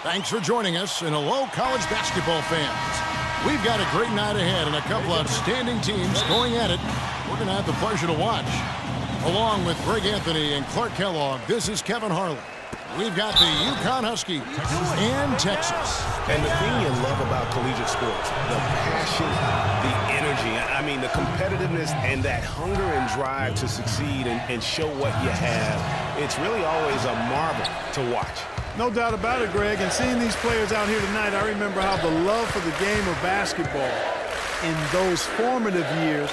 Thanks for joining us, and hello, college basketball fans. We've got a great night ahead and a couple outstanding teams going at it. We're going to have the pleasure to watch. Along with Greg Anthony and Clark Kellogg, this is Kevin Harlan. We've got the UConn Huskies and Texas. And the thing you love about collegiate sports, the passion, the energy, I mean the competitiveness and that hunger and drive to succeed and show what you have, it's really always a marvel to watch. No doubt about it, Greg. And seeing these players out here tonight, I remember how the love for the game of basketball in those formative years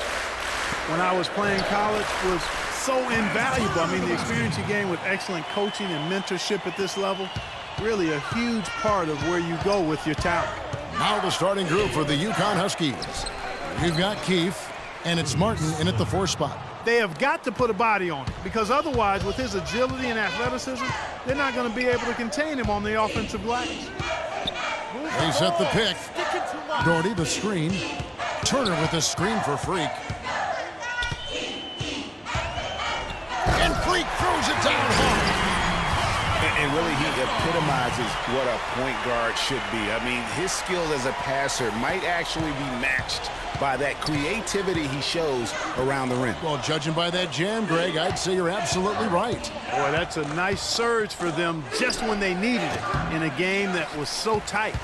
when I was playing college was so invaluable. I mean, the experience you gain with excellent coaching and mentorship at this level, really a huge part of where you go with your talent. Now the starting group for the UConn Huskies. You've got Keefe, and it's Martin in at the 4 spot. They have got to put a body on him because otherwise, with his agility and athleticism, they're not going to be able to contain him on the offensive glass. They set the pick. Doherty the screen. Turner with the screen for Freak. And Freak throws it down hard. And really, he epitomizes what a point guard should be. I mean, his skills as a passer might actually be matched by that creativity he shows around the rim. Well, judging by that jam, Greg, I'd say you're absolutely right. Boy, that's a nice surge for them just when they needed it in a game that was so tight.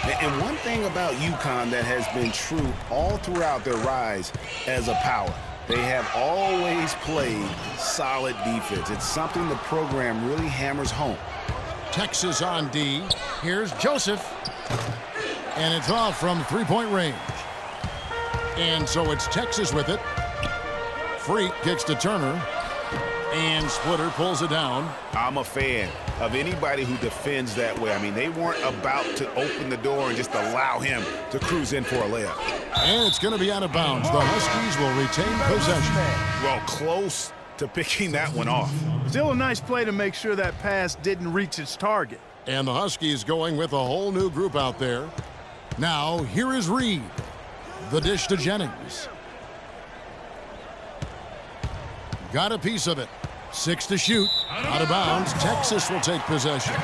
And one thing about UConn that has been true all throughout their rise as a power, they have always played solid defense. It's something the program really hammers home. Texas on D. Here's Joseph. And it's off from three-point range. And so it's Texas with it. Freak kicks to Turner. And Splitter pulls it down. I'm a fan of anybody who defends that way. I mean, they weren't about to open the door and just allow him to cruise in for a layup. And it's going to be out of bounds. The Huskies will retain possession. Well, close to picking that one off. Still a nice play to make sure that pass didn't reach its target. And the Huskies going with a whole new group out there. Now, here is Reed. The dish to Jennings. Got a piece of it. 6 to shoot. Out of bounds. Texas will take possession.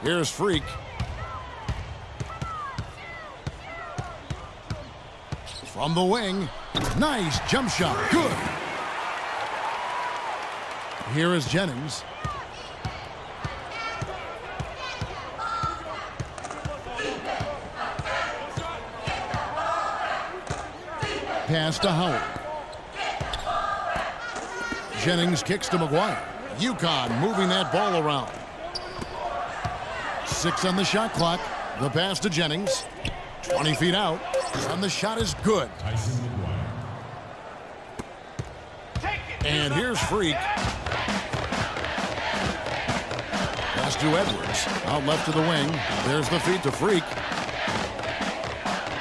Here's Freak. From the wing. Nice jump shot. Good. Here is Jennings. Pass to Howard. Jennings kicks to McGuire. UConn moving that ball around. 6 on the shot clock. The pass to Jennings. 20 feet out. And the shot is good. And here's Freak. Pass to Edwards. Out left to the wing. There's the feed to Freak.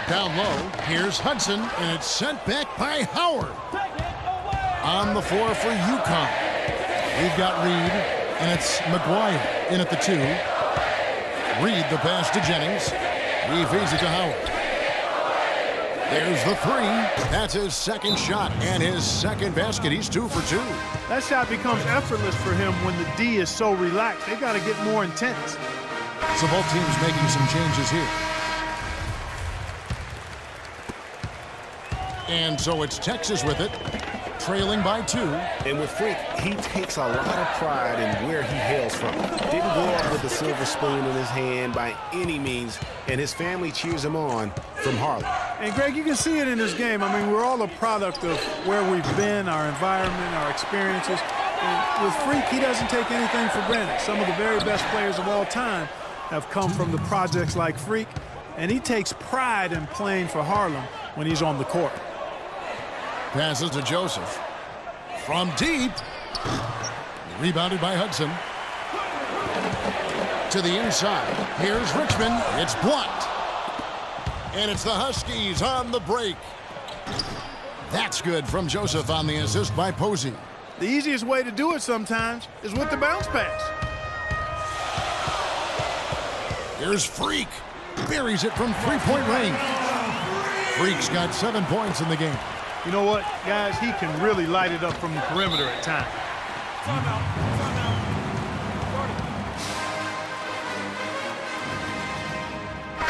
Down low, here's Hudson, and it's sent back by Howard. On the floor for UConn. We've got Reed, and it's McGuire in at the 2. Reed the pass to Jennings. He feeds it to Howard. There's the 3. That's his second shot and his second basket. He's 2 for 2. That shot becomes effortless for him when the D is so relaxed. They've got to get more intense. So both teams making some changes here. And so it's Texas with it, trailing by 2. And with Freak, he takes a lot of pride in where he hails from. Didn't grow up with a silver spoon in his hand by any means, and his family cheers him on from Harlem. And Greg, you can see it in this game. I mean, we're all a product of where we've been, our environment, our experiences. And with Freak, he doesn't take anything for granted. Some of the very best players of all time have come from the projects like Freak, and he takes pride in playing for Harlem when he's on the court. Passes to Joseph. From deep. Rebounded by Hudson. To the inside. Here's Richmond. It's blocked. And it's the Huskies on the break. That's good from Joseph on the assist by Posey. The easiest way to do it sometimes is with the bounce pass. Here's Freak. Buries it from three-point range. Freak's got 7 points in the game. You know what, guys? He can really light it up from the perimeter at times.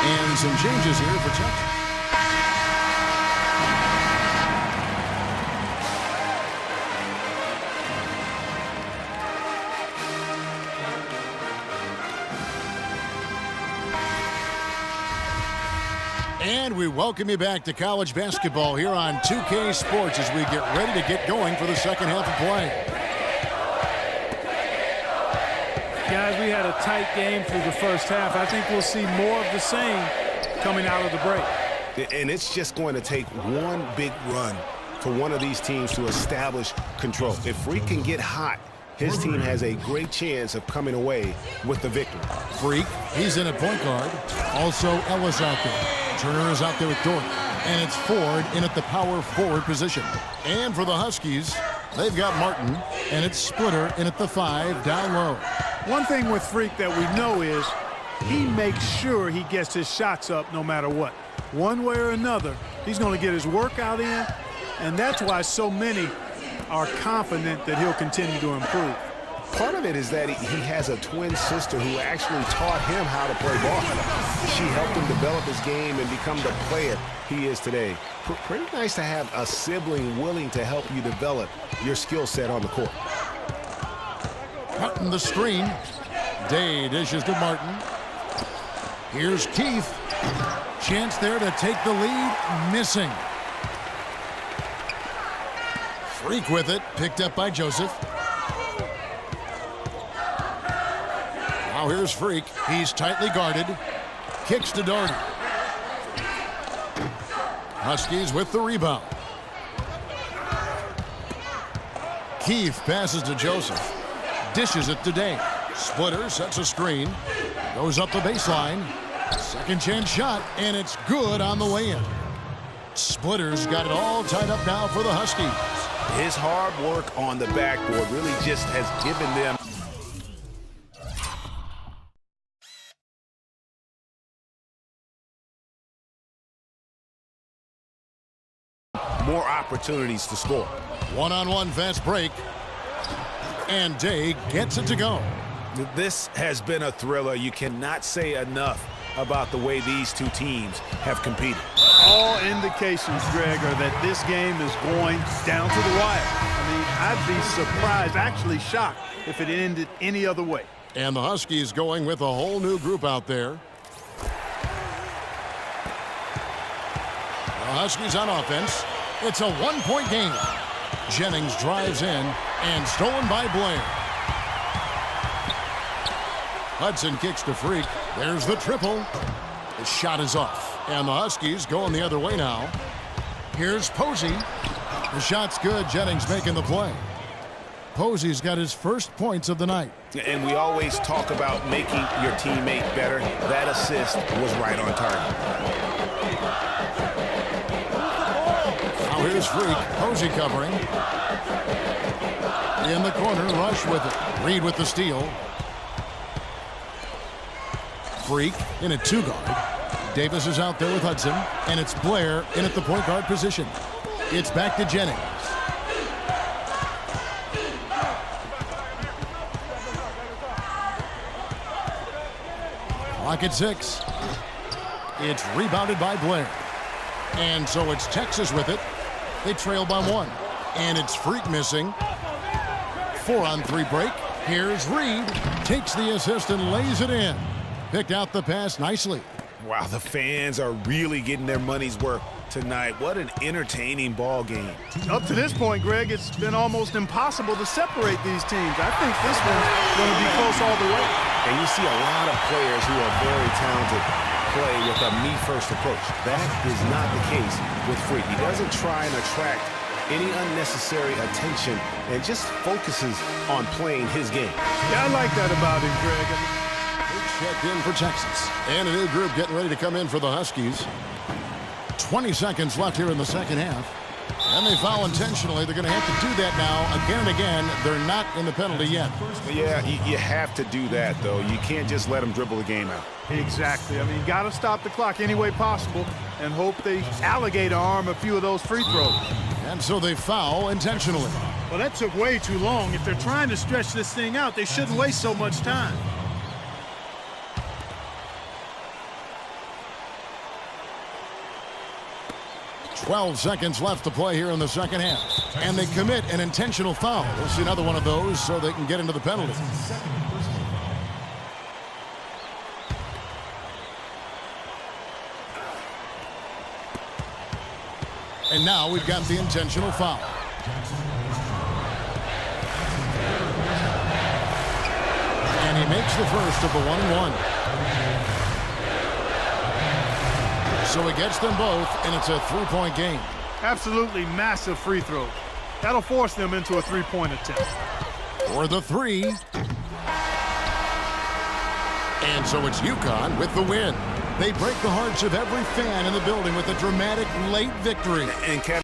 And some changes here for Texas. And we welcome you back to college basketball here on 2K Sports as we get ready to get going for the second half of play. Guys, we had a tight game through the first half. I think we'll see more of the same coming out of the break. And it's just going to take one big run for one of these teams to establish control. If Freak can get hot, his team has a great chance of coming away with the victory. Freak, he's in at point guard. Also Ellis out there. Turner is out there with Dort. And it's Ford in at the power forward position. And for the Huskies, they've got Martin. And it's Splitter in at the 5 down low. One thing with Freak that we know is he makes sure he gets his shots up no matter what. One way or another, he's going to get his workout in, and that's why so many are confident that he'll continue to improve. Part of it is that he has a twin sister who actually taught him how to play ball. She helped him develop his game and become the player he is today. Pretty nice to have a sibling willing to help you develop your skill set on the court. Martin the screen. Day dishes to Martin. Here's Keith. Chance there to take the lead. Missing. Freak with it. Picked up by Joseph. Now here's Freak. He's tightly guarded. Kicks to Doherty. Huskies with the rebound. Keith passes to Joseph. Dishes it to Day. Splitter sets a screen. Goes up the baseline. Second chance shot, and it's good on the way in. Splitter's got it all tied up now for the Huskies. His hard work on the backboard really just has given them more opportunities to score. One-on-one fast break. And Day gets it to go. This has been a thriller. You cannot say enough about the way these two teams have competed. All indications, Greg, are that this game is going down to the wire. I mean, I'd be surprised, actually shocked, if it ended any other way. And the Huskies going with a whole new group out there. The Huskies on offense. It's a one-point game. Jennings drives in and stolen by Blair. Hudson kicks to Freak. There's the triple. The shot is off. And the Huskies going the other way now. Here's Posey. The shot's good. Jennings making the play. Posey's got his first points of the night. And we always talk about making your teammate better. That assist was right on target. Now here's Freak. Posey covering. In the corner, Rush with it. Reed with the steal. Freak in a 2-guard. Davis is out there with Hudson. And it's Blair in at the point guard position. It's back to Jennings. Clock at 6. It's rebounded by Blair. And so it's Texas with it. They trail by 1. And it's Freak missing. 4-on-3 break. Here's Reed. Takes the assist and lays it in. Picked out the pass nicely. Wow, the fans are really getting their money's worth tonight. What an entertaining ball game. Up to this point, Greg, it's been almost impossible to separate these teams. I think this one's going to be close all the way. And you see a lot of players who are very talented play with a me-first approach. That is not the case with Freak. He doesn't try and attract any unnecessary attention and just focuses on playing his game. Yeah, I like that about him, Greg. Checked in for Texas. And a new group getting ready to come in for the Huskies. 20 seconds left here in the second half. And they foul intentionally. They're going to have to do that now again and again. They're not in the penalty yet. Yeah, you have to do that, though. You can't just let them dribble the game out. Exactly. I mean, you got to stop the clock any way possible and hope they alligator arm a few of those free throws. And so they foul intentionally. Well, that took way too long. If they're trying to stretch this thing out, they shouldn't waste so much time. "12 seconds left to play here in the second half. And they commit an intentional foul. We'll see another one of those so they can get into the penalty. And now we've got the intentional foul. And he makes the first of the 1-1. So he gets them both, and it's a three-point game. Absolutely massive free throws. That'll force them into a three-point attempt. For the three. And so it's UConn with the win. They break the hearts of every fan in the building with a dramatic late victory. And Kevin,